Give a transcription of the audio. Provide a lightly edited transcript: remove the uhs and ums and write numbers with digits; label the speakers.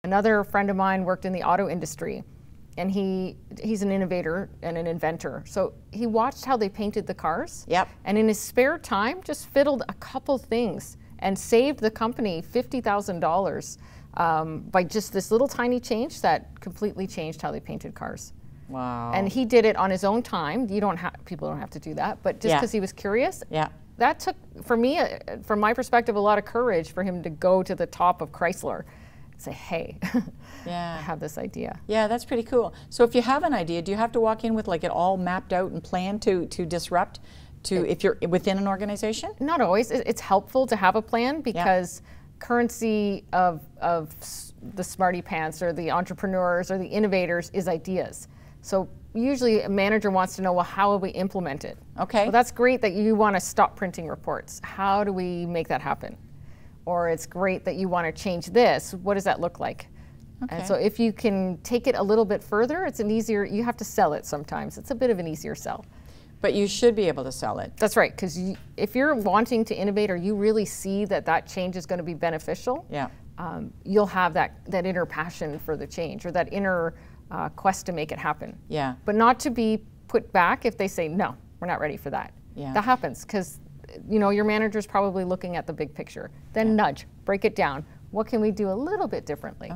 Speaker 1: Another friend of mine worked in the auto industry, and he's an innovator and an inventor. So he watched how they painted the cars.
Speaker 2: Yep.
Speaker 1: And in his spare time, just fiddled a couple things and saved the company $50,000 by just this little tiny change that completely changed how they painted cars.
Speaker 2: Wow.
Speaker 1: And he did it on his own time. People don't have to do that, but just because he was curious.
Speaker 2: Yeah.
Speaker 1: That took, for me, from my perspective, a lot of courage for him to go to the top of Chrysler and say, hey,
Speaker 2: yeah.
Speaker 1: I have this idea.
Speaker 2: Yeah, that's pretty cool. So if you have an idea, do you have to walk in with like it all mapped out and planned to disrupt if you're within an organization? Not
Speaker 1: always. It's helpful to have a plan because currency of the smarty pants or the entrepreneurs or the innovators is ideas. So usually a manager wants to know, well, how will we implement it?
Speaker 2: Okay.
Speaker 1: Well, that's great that you want to stop printing reports. How do we make that happen? Or it's great that you want to change this. What does that look like? Okay. And so if you can take it a little bit further, it's an easier, you have to sell it sometimes. It's a bit of an easier sell.
Speaker 2: But you should be able to sell it.
Speaker 1: That's right, because if you're wanting to innovate or you really see that change is going to be beneficial, you'll have that inner passion for the change or that inner quest to make it happen.
Speaker 2: Yeah.
Speaker 1: But not to be put back if they say, no, we're not ready for that.
Speaker 2: Yeah.
Speaker 1: That happens because your manager's probably looking at the big picture. Then nudge, break it down. What can we do a little bit differently?